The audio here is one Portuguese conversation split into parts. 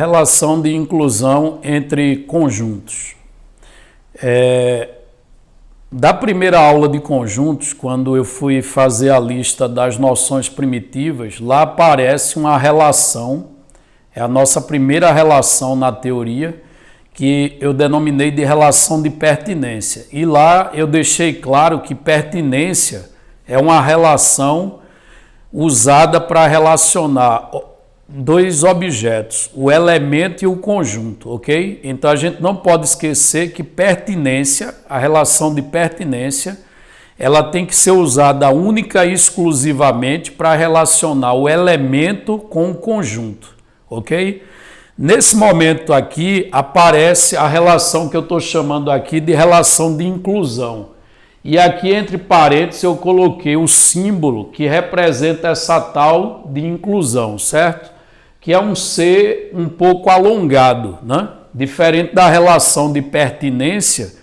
relação de inclusão entre conjuntos. Da primeira aula de conjuntos, quando eu fui fazer a lista das noções primitivas, lá aparece uma relação, é a nossa primeira relação na teoria, que eu denominei de relação de pertinência. E lá eu deixei claro que pertinência é uma relação usada para relacionar dois objetos, o elemento e o conjunto, ok? Então a gente não pode esquecer que pertinência, a relação de pertinência, ela tem que ser usada única e exclusivamente para relacionar o elemento com o conjunto, ok? Nesse momento aqui aparece a relação que eu estou chamando aqui de relação de inclusão. E aqui entre parênteses eu coloquei o símbolo que representa essa tal de inclusão, certo? Que é um ser um pouco alongado, né? Diferente da relação de pertinência,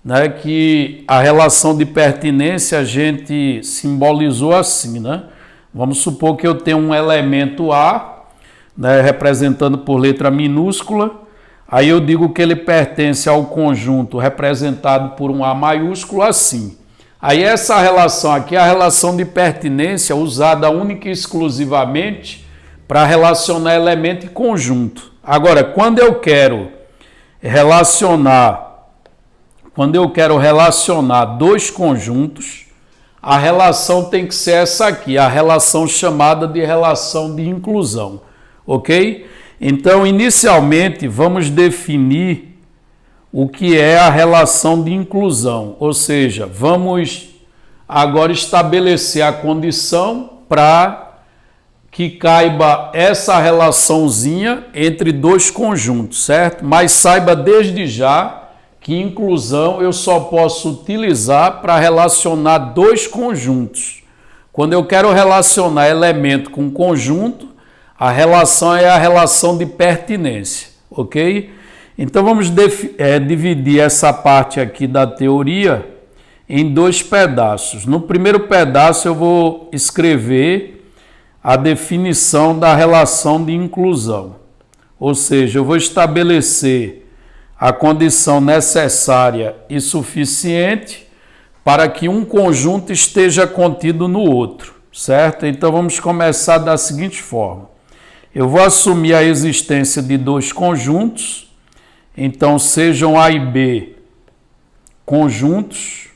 né? Que a relação de pertinência a gente simbolizou assim, né? Vamos supor que eu tenho um elemento A, né? Representando por letra minúscula, aí eu digo que ele pertence ao conjunto representado por um A maiúsculo assim. Aí essa relação aqui é a relação de pertinência usada única e exclusivamente para relacionar elemento e conjunto. Agora, quando eu quero relacionar dois conjuntos, a relação tem que ser essa aqui, a relação chamada de relação de inclusão, ok? Então, inicialmente, vamos definir o que é a relação de inclusão, ou seja, vamos agora estabelecer a condição para que caiba essa relaçãozinha entre dois conjuntos, certo? Mas saiba desde já que inclusão eu só posso utilizar para relacionar dois conjuntos. Quando eu quero relacionar elemento com conjunto, a relação é a relação de pertinência, ok? Então vamos dividir essa parte aqui da teoria em dois pedaços. No primeiro pedaço eu vou escrever a definição da relação de inclusão, ou seja, eu vou estabelecer a condição necessária e suficiente para que um conjunto esteja contido no outro, certo? Então vamos começar da seguinte forma. Eu vou assumir a existência de dois conjuntos, então sejam A e B conjuntos,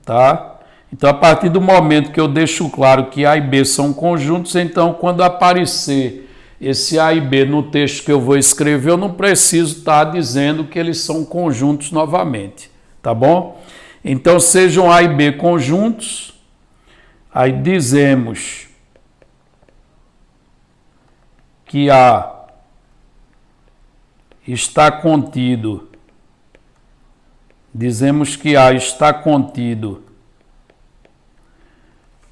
tá? Então, a partir do momento que eu deixo claro que A e B são conjuntos, então, quando aparecer esse A e B no texto que eu vou escrever, eu não preciso estar dizendo que eles são conjuntos novamente, tá bom? Então, sejam A e B conjuntos, aí dizemos que A está contido,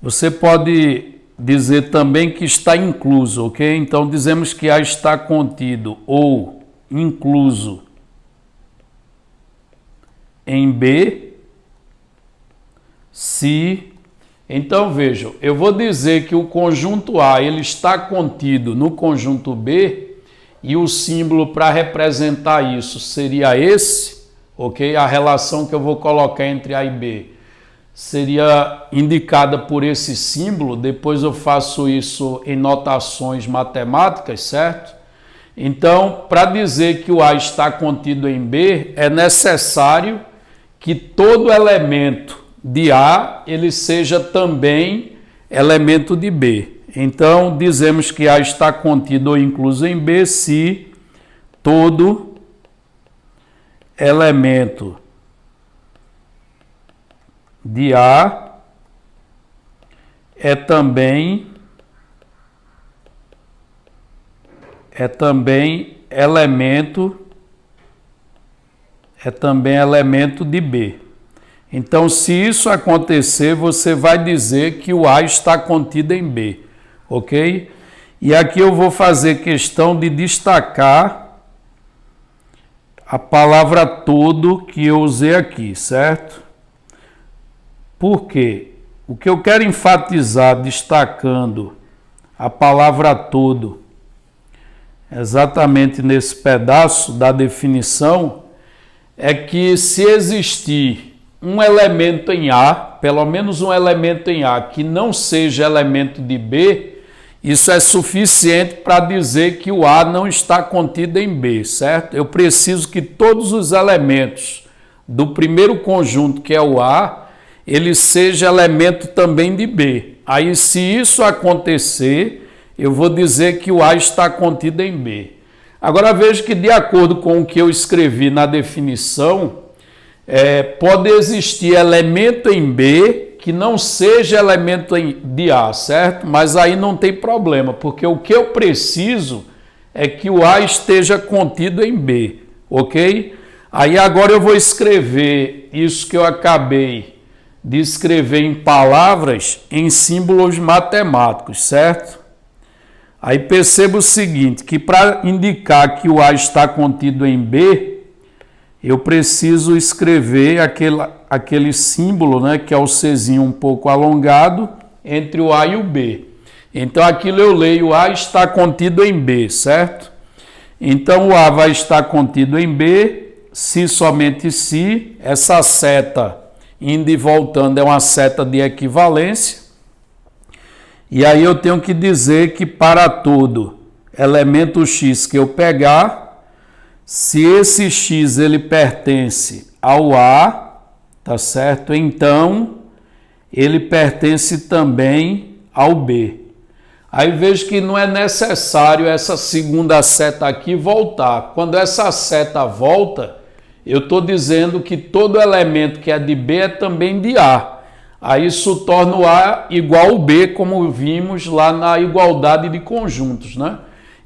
Você pode dizer também que está incluso, ok? Então, dizemos que A está contido ou incluso em B, se... Então, vejam, eu vou dizer que o conjunto A ele está contido no conjunto B e o símbolo para representar isso seria esse, ok? A relação que eu vou colocar entre A e B seria indicada por esse símbolo, depois eu faço isso em notações matemáticas, certo? Então, para dizer que o A está contido em B, é necessário que todo elemento de A ele seja também elemento de B. Então, dizemos que A está contido ou incluso em B se todo elemento de A é também elemento de B. Então, se isso acontecer, você vai dizer que o A está contido em B, ok? E aqui eu vou fazer questão de destacar a palavra todo que eu usei aqui, certo? Por quê? O que eu quero enfatizar, destacando a palavra todo, exatamente nesse pedaço da definição, é que se existir um elemento em A, pelo menos um elemento em A, que não seja elemento de B, isso é suficiente para dizer que o A não está contido em B, certo? Eu preciso que todos os elementos do primeiro conjunto, que é o A, ele seja elemento também de B. Aí, se isso acontecer, eu vou dizer que o A está contido em B. Agora, veja que, de acordo com o que eu escrevi na definição, pode existir elemento em B que não seja elemento de A, certo? Mas aí não tem problema, porque o que eu preciso é que o A esteja contido em B, ok? Aí agora eu vou escrever isso que eu acabei de escrever em palavras, em símbolos matemáticos, certo? Aí perceba o seguinte, que para indicar que o A está contido em B, eu preciso escrever aquele símbolo, né, que é o Czinho um pouco alongado, entre o A e o B. Então, aquilo eu leio, A está contido em B, certo? Então, o A vai estar contido em B, se somente se, essa seta indo e voltando é uma seta de equivalência. E aí eu tenho que dizer que para todo elemento x que eu pegar, se esse x ele pertence ao A, tá certo? Então, ele pertence também ao B. Aí vejo que não é necessário essa segunda seta aqui voltar. Quando essa seta volta, eu estou dizendo que todo elemento que é de B é também de A. Aí isso torna o A igual ao B, como vimos lá na igualdade de conjuntos, né?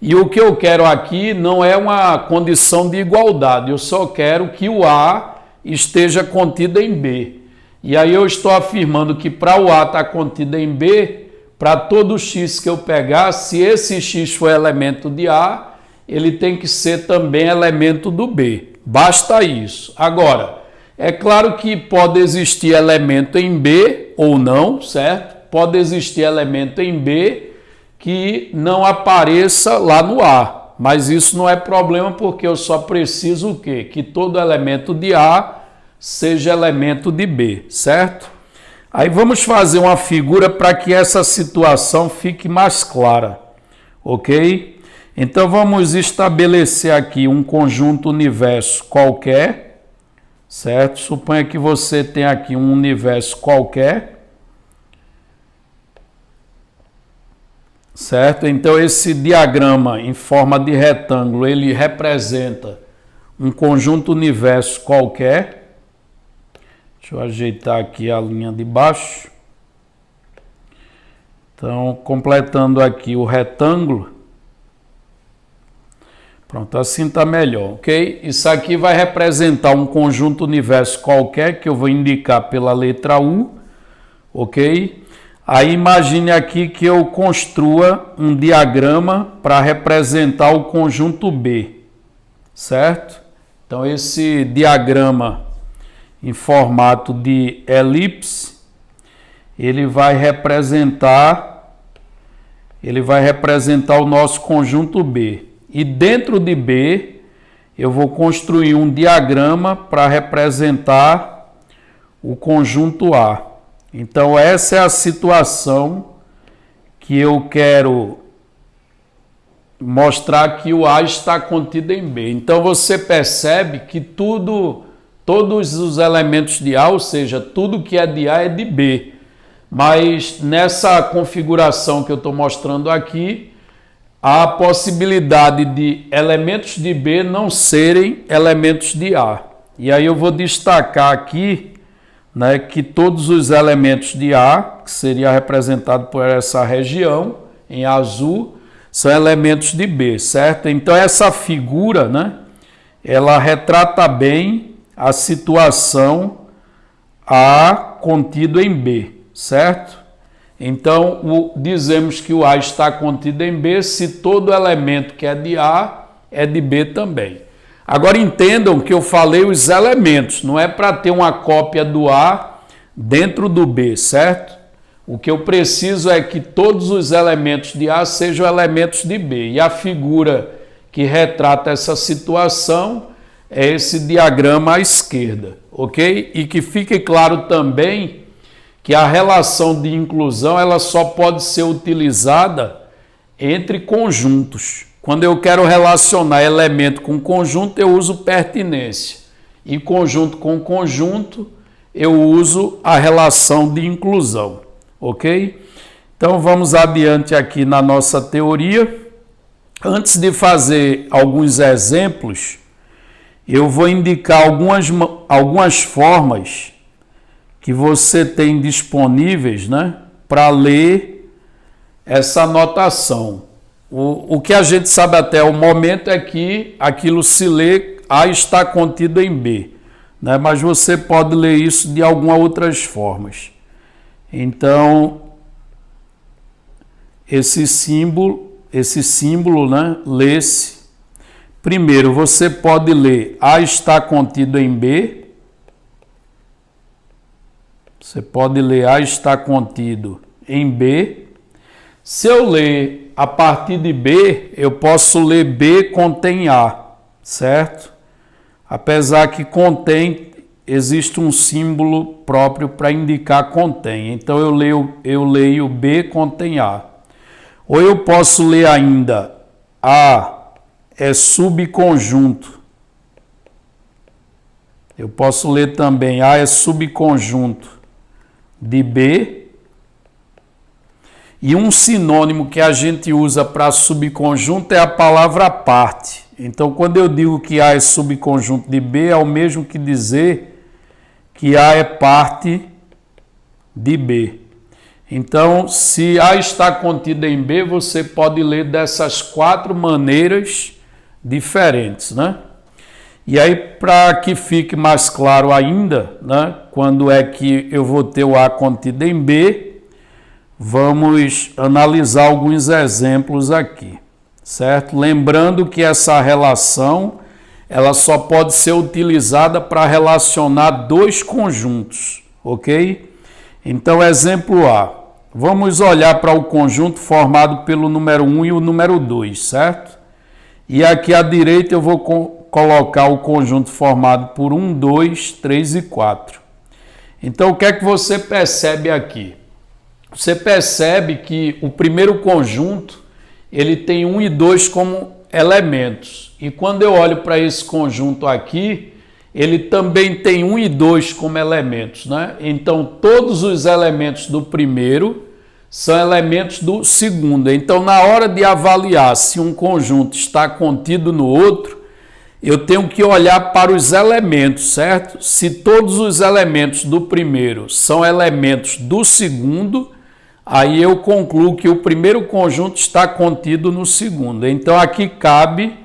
E o que eu quero aqui não é uma condição de igualdade, eu só quero que o A esteja contido em B. E aí eu estou afirmando que para o A estar contido em B, para todo x que eu pegar, se esse x for elemento de A, ele tem que ser também elemento do B. Basta isso. Agora, é claro que pode existir elemento em B ou não, certo? Pode existir elemento em B que não apareça lá no A, mas isso não é problema porque eu só preciso o quê? Que todo elemento de A seja elemento de B, certo? Aí vamos fazer uma figura para que essa situação fique mais clara, ok? Então vamos estabelecer aqui um conjunto universo qualquer, certo? Suponha que você tem aqui um universo qualquer, certo? Então esse diagrama em forma de retângulo, ele representa um conjunto universo qualquer. Deixa eu ajeitar aqui a linha de baixo. Então, completando aqui o retângulo. Pronto, assim está melhor, ok? Isso aqui vai representar um conjunto universo qualquer, que eu vou indicar pela letra U, ok? Aí imagine aqui que eu construa um diagrama para representar o conjunto B, certo? Então esse diagrama em formato de elipse, ele vai representar o nosso conjunto B. E dentro de B, eu vou construir um diagrama para representar o conjunto A. Então, essa é a situação que eu quero mostrar que o A está contido em B. Então, você percebe que todos os elementos de A, ou seja, tudo que é de A é de B. Mas nessa configuração que eu estou mostrando aqui, há a possibilidade de elementos de B não serem elementos de A. E aí eu vou destacar aqui, né, que todos os elementos de A, que seria representado por essa região em azul, são elementos de B, certo? Então essa figura, né, ela retrata bem a situação A contido em B, certo? Então dizemos que o A está contido em B se todo elemento que é de A é de B também. Agora entendam que eu falei os elementos, não é para ter uma cópia do A dentro do B, certo? O que eu preciso é que todos os elementos de A sejam elementos de B. E a figura que retrata essa situação é esse diagrama à esquerda, ok? E que fique claro também que a relação de inclusão ela só pode ser utilizada entre conjuntos. Quando eu quero relacionar elemento com conjunto, eu uso pertinência. E conjunto com conjunto, eu uso a relação de inclusão, ok? Então vamos adiante aqui na nossa teoria. Antes de fazer alguns exemplos, eu vou indicar algumas formas que você tem disponíveis, né, para ler essa notação. O que a gente sabe até o momento é que aquilo se lê A está contido em B, né, mas você pode ler isso de algumas outras formas. Então, esse símbolo, né, lê-se. Primeiro, você pode ler A está contido em B. Você pode ler A está contido em B. Se eu ler a partir de B, eu posso ler B contém A, certo? Apesar que contém, existe um símbolo próprio para indicar contém. Então eu leio B contém A. Ou eu posso ler ainda A é subconjunto. Eu posso ler também A é subconjunto de B. E um sinônimo que a gente usa para subconjunto é a palavra parte. Então, quando eu digo que A é subconjunto de B, é o mesmo que dizer que A é parte de B. Então, se A está contida em B, você pode ler dessas 4 maneiras diferentes, né? E aí, para que fique mais claro ainda, né, quando é que eu vou ter o A contido em B, vamos analisar alguns exemplos aqui, certo? Lembrando que essa relação, ela só pode ser utilizada para relacionar 2 conjuntos, ok? Então, exemplo A. Vamos olhar para o conjunto formado pelo número 1 e o número 2, certo? E aqui à direita eu vou colocar o conjunto formado por 1, 2, 3 e 4. Então, o que é que você percebe aqui? Você percebe que o primeiro conjunto, ele tem 1 e 2 como elementos. E quando eu olho para esse conjunto aqui, ele também tem 1 e 2 como elementos, né? Então, todos os elementos do primeiro são elementos do segundo. Então, na hora de avaliar se um conjunto está contido no outro, eu tenho que olhar para os elementos, certo? Se todos os elementos do primeiro são elementos do segundo, aí eu concluo que o primeiro conjunto está contido no segundo. Então, aqui cabe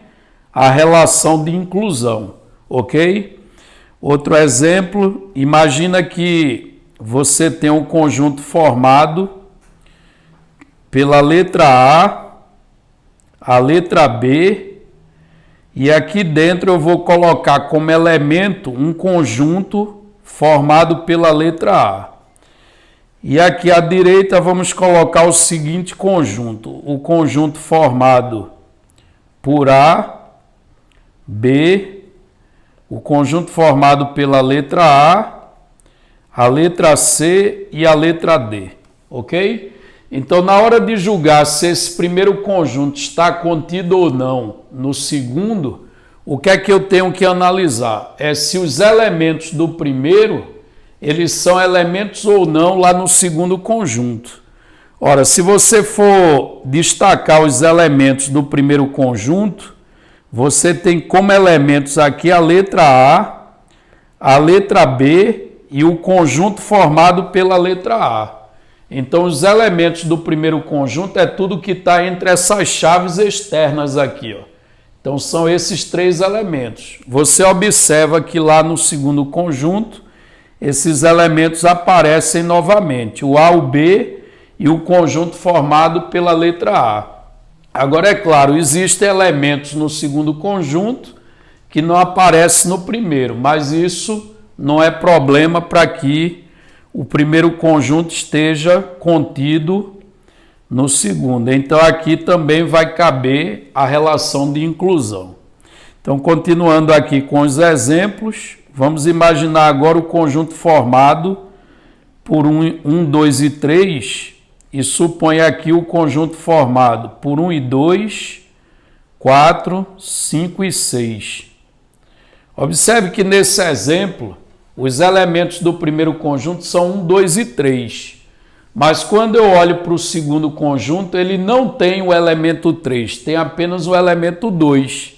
a relação de inclusão, ok? Outro exemplo, imagina que você tem um conjunto formado pela letra A letra B, e aqui dentro eu vou colocar como elemento um conjunto formado pela letra A. E aqui à direita vamos colocar o seguinte conjunto, o conjunto formado por A, B, o conjunto formado pela letra A letra C e a letra D, ok? Então, na hora de julgar se esse primeiro conjunto está contido ou não no segundo, o que é que eu tenho que analisar? É se os elementos do primeiro, eles são elementos ou não lá no segundo conjunto. Ora, se você for destacar os elementos do primeiro conjunto, você tem como elementos aqui a letra A letra B e o conjunto formado pela letra A. Então, os elementos do primeiro conjunto é tudo que está entre essas chaves externas aqui, ó. Então, são esses 3 elementos. Você observa que lá no segundo conjunto, esses elementos aparecem novamente, o A, o B e o conjunto formado pela letra A. Agora, é claro, existem elementos no segundo conjunto que não aparecem no primeiro, mas isso não é problema para que o primeiro conjunto esteja contido no segundo. Então aqui também vai caber a relação de inclusão. Então, continuando aqui com os exemplos, vamos imaginar agora o conjunto formado por 1, 2 e 3 e supõe aqui o conjunto formado por 1 e 2, 4, 5 e 6. Observe que nesse exemplo, os elementos do primeiro conjunto são 1, 2 e 3. Mas quando eu olho para o segundo conjunto, ele não tem o elemento 3, tem apenas o elemento 2.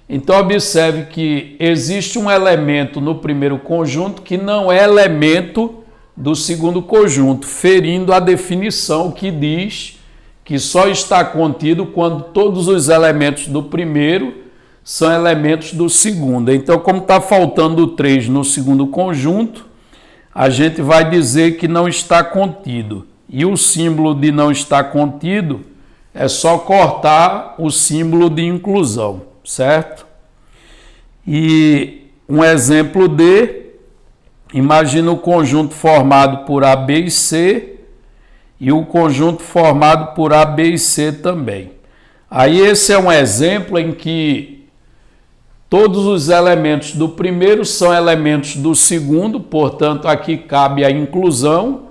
Então, observe que existe um elemento no primeiro conjunto que não é elemento do segundo conjunto, ferindo a definição que diz que só está contido quando todos os elementos do primeiro são elementos do segundo. Então, como está faltando o 3 no segundo conjunto, a gente vai dizer que não está contido. E o símbolo de não estar contido é só cortar o símbolo de inclusão, certo? E um exemplo imagina o conjunto formado por A, B e C e o conjunto formado por A, B e C também. Aí esse é um exemplo em que todos os elementos do primeiro são elementos do segundo, portanto, aqui cabe a inclusão,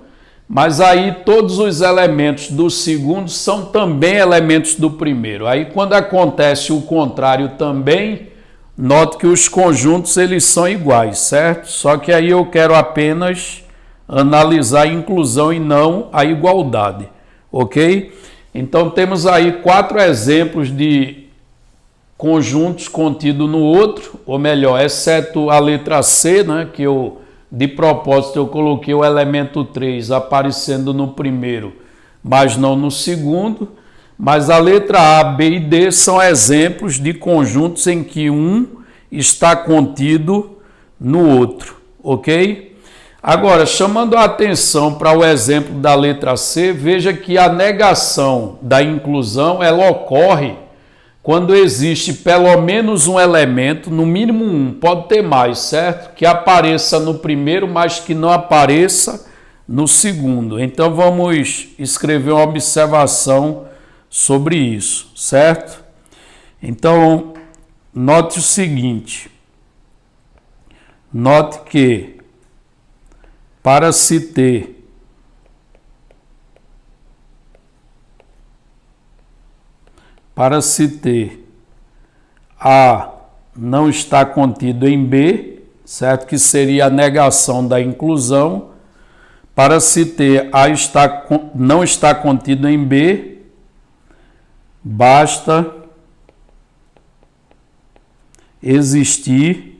mas aí todos os elementos do segundo são também elementos do primeiro. Aí, quando acontece o contrário também, note que os conjuntos eles são iguais, certo? Só que aí eu quero apenas analisar a inclusão e não a igualdade, ok? Então, temos aí 4 exemplos de conjuntos contidos no outro, ou melhor, exceto a letra C, né, que de propósito eu coloquei o elemento 3 aparecendo no primeiro, mas não no segundo, mas a letra A, B e D são exemplos de conjuntos em que um está contido no outro, ok? Agora, chamando a atenção para o exemplo da letra C, veja que a negação da inclusão, ela ocorre quando existe pelo menos um elemento, no mínimo um, pode ter mais, certo? Que apareça no primeiro, mas que não apareça no segundo. Então, vamos escrever uma observação sobre isso, certo? Então, note o seguinte. Note que, para se ter A não está contido em B, certo? Que seria a negação da inclusão. Para se ter A não está contido em B, basta existir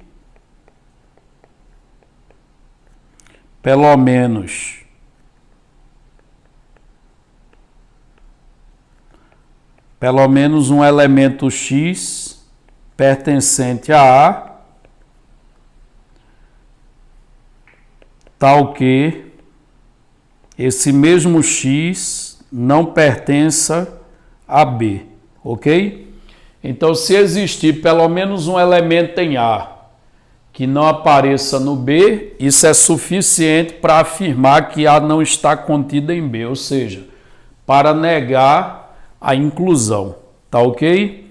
pelo menos um elemento X pertencente a A, tal que esse mesmo X não pertença a B, ok? Então, se existir pelo menos um elemento em A que não apareça no B, isso é suficiente para afirmar que A não está contida em B, ou seja, para negar a inclusão, tá ok?